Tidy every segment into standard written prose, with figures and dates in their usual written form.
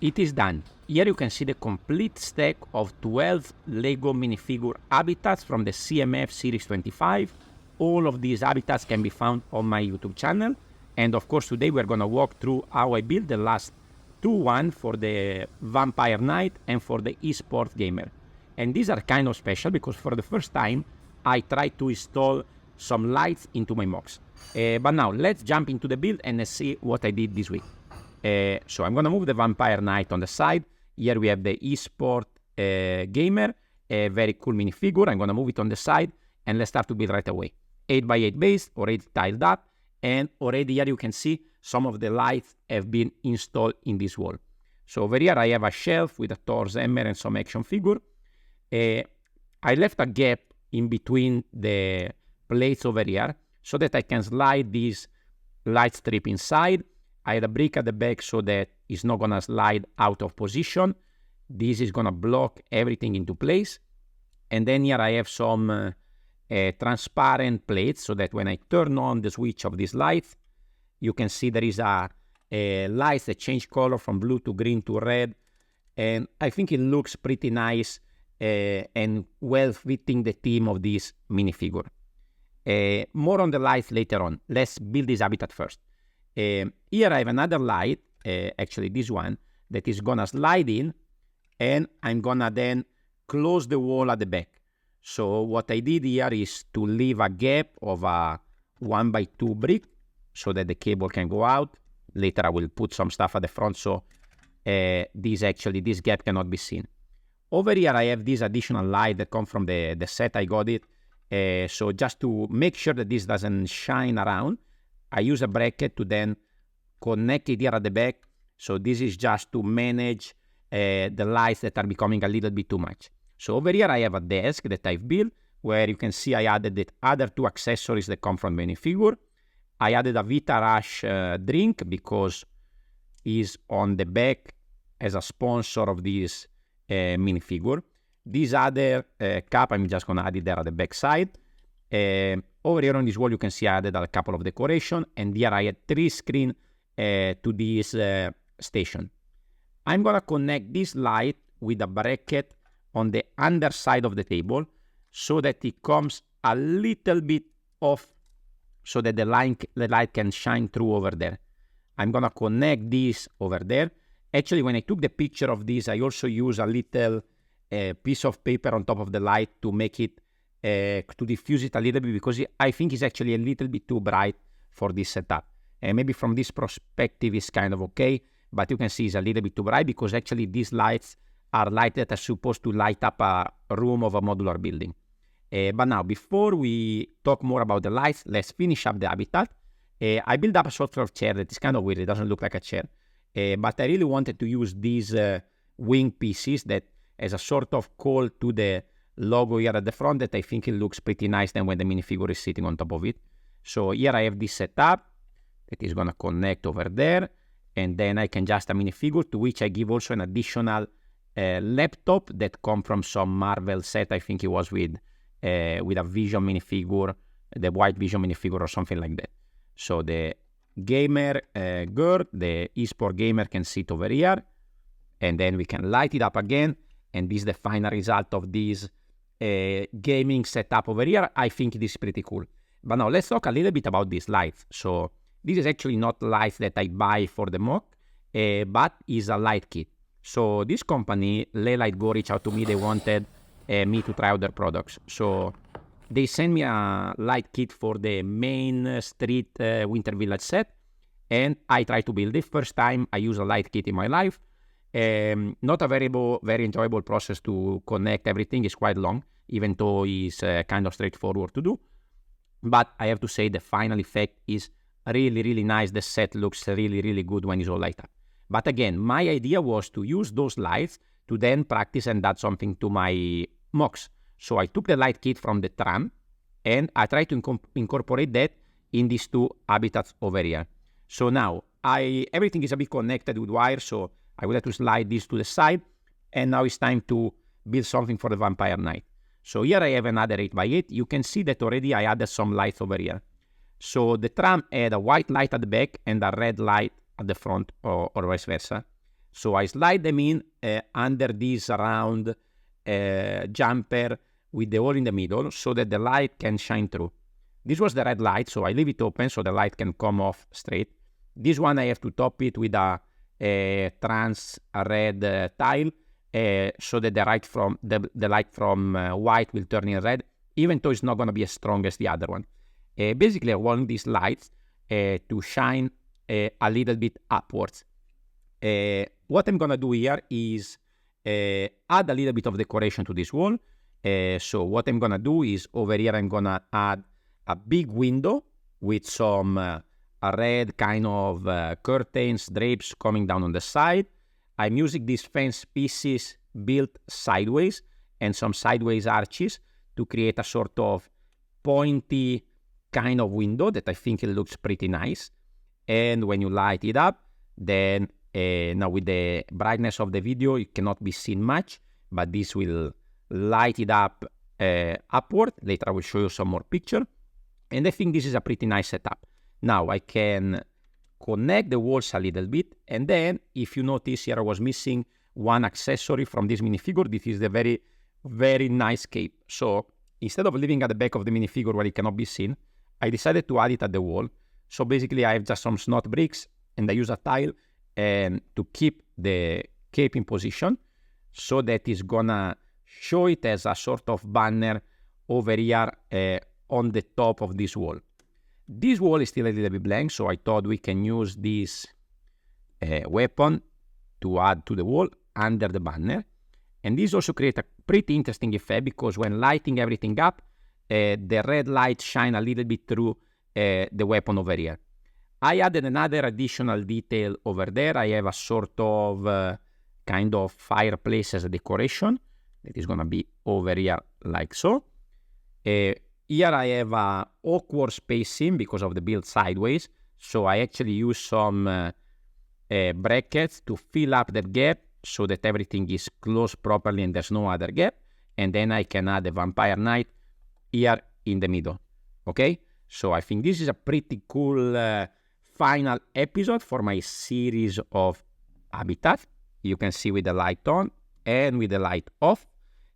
It is done. Here you can see the complete stack of 12 LEGO Minifigure Habitats from the CMF Series 25. All of these habitats can be found on my YouTube channel. And of course today we're going to walk through how I built the last one for the Vampire Knight and for the eSport Gamer. And these are kind of special because for the first time I tried to install some lights into my MOCs. But now let's jump into the build and let's see what I did this week. So I'm going to move the Vampire Knight on the side. Here we have the eSport Gamer, a very cool minifigure. I'm going to move it on the side and let's start to build right away. 8x8 base, already tiled up, and already here you can see some of the lights have been installed in this wall. So over here I have a shelf with a Thor's hammer and some action figure. I left a gap in between the plates over here so that I can slide this light strip inside. I had a brick at the back so that it's not going to slide out of position. This is going to block everything into place. And then here I have some transparent plates so that when I turn on the switch of this light, you can see there is a light that change color from blue to green to red. And I think it looks pretty nice and well fitting the theme of this minifigure. More on the lights later on. Let's build this habitat first. Here I have another light, actually this one, that is gonna slide in, and I'm gonna then close the wall at the back. So what I did here is to leave a gap of a 1x2 brick so that the cable can go out. Later I will put some stuff at the front so this gap cannot be seen. Over here I have this additional light that comes from the set. I got it. So just to make sure that this doesn't shine around, I use a bracket to then connect it here at the back. So this is just to manage the lights that are becoming a little bit too much. So over here I have a desk that I've built where you can see I added the other two accessories that come from the minifigure. I added a Vita Rush drink because he's on the back as a sponsor of this minifigure. This other cup, I'm just going to add it there at the back side. Over here on this wall, you can see I added a couple of decoration, and here I had 3 screens to this station. I'm going to connect this light with a bracket on the underside of the table so that it comes a little bit off so that the light can shine through over there. I'm going to connect this over there. Actually, when I took the picture of this, I also used a little piece of paper on top of the light to make it, to diffuse it a little bit because I think it's actually a little bit too bright for this setup. And maybe from this perspective it's kind of okay, but you can see it's a little bit too bright because actually these lights are lights that are supposed to light up a room of a modular building. But now, before we talk more about the lights, let's finish up the habitat. I built up a sort of chair that is kind of weird. It doesn't look like a chair. But I really wanted to use these wing pieces that as a sort of call to the logo here at the front that I think it looks pretty nice then when the minifigure is sitting on top of it. So here I have this setup that is going to connect over there. And then I can just a minifigure to which I give also an additional laptop that come from some Marvel set. I think it was with a Vision minifigure, the White Vision minifigure or something like that. So the gamer girl, the eSport Gamer can sit over here, and then we can light it up again, and this is the final result of this gaming setup over here. I think it is pretty cool. But now let's talk a little bit about these lights. So this is actually not lights that I buy for the MOC, but is a light kit. So this company, LeLightGo, reached out to me. They wanted me to try out their products. So they sent me a light kit for the main street Winter Village set, and I tried to build it. First time I use a light kit in my life. Not a very enjoyable process to connect everything. It's quite long, even though it's kind of straightforward to do. But I have to say the final effect is really, really nice. The set looks really, really good when it's all light up. But again, my idea was to use those lights to then practice and add something to my MOCs. So I took the light kit from the tram and I tried to incorporate that in these two habitats over here. So now everything is a bit connected with wire, so I will have to slide this to the side, and now it's time to build something for the Vampire Knight. So here I have another 8x8. You can see that already I added some lights over here. So the tram had a white light at the back and a red light at the front, or vice versa. So I slide them in under this round jumper with the hole in the middle so that the light can shine through. This was the red light, so I leave it open so the light can come off straight. This one I have to top it with a trans red tile so that the light from white will turn in red, even though it's not going to be as strong as the other one. Basically, I want these lights to shine a little bit upwards. What I'm going to do here is add a little bit of decoration to this wall. So what I'm going to do is over here I'm going to add a big window with some red kind of curtains, drapes coming down on the side. I'm using these fence pieces built sideways and some sideways arches to create a sort of pointy kind of window that I think it looks pretty nice. And when you light it up, then now with the brightness of the video, it cannot be seen much, but this will light it up upward. Later I will show you some more picture. And I think this is a pretty nice setup. Now I can connect the walls a little bit, and then if you notice here I was missing one accessory from this minifigure. This is the very, very nice cape. So instead of leaving at the back of the minifigure where it cannot be seen, I decided to add it at the wall. So basically I have just some snot bricks and I use a tile to keep the cape in position so that it's gonna show it as a sort of banner over here on the top of this wall. This wall is still a little bit blank, so I thought we can use this weapon to add to the wall under the banner. And this also creates a pretty interesting effect because when lighting everything up, the red light shine a little bit through the weapon over here. I added another additional detail over there. I have a sort of kind of fireplace as a decoration that is going to be over here like so. Here I have a awkward spacing because of the build sideways. So I actually use some brackets to fill up that gap so that everything is closed properly and there's no other gap. And then I can add a vampire knight here in the middle. Okay? So I think this is a pretty cool final episode for my series of Habitat. You can see with the light on and with the light off.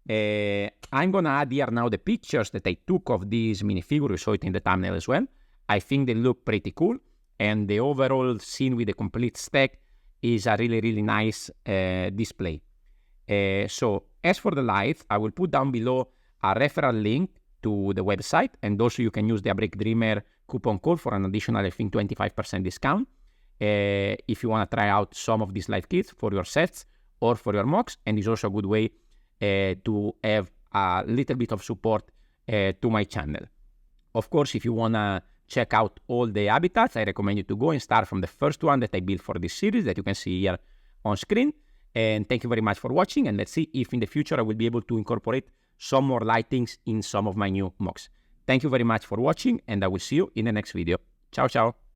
I'm gonna add here now the pictures that I took of this minifigure. You saw it in the thumbnail as well. I think they look pretty cool, and the overall scene with the complete stack is a really, really nice display. So as for the lights, I will put down below a referral link to the website, and also you can use the ABrickDreamer coupon code for an additional, I think, 25% discount if you want to try out some of these light kits for your sets or for your MOCs. And it's also a good way to have a little bit of support to my channel. Of course, if you want to check out all the habitats, I recommend you to go and start from the first one that I built for this series that you can see here on screen. And thank you very much for watching, and let's see if in the future I will be able to incorporate some more lightings in some of my new MOCs. Thank you very much for watching, and I will see you in the next video. Ciao, ciao.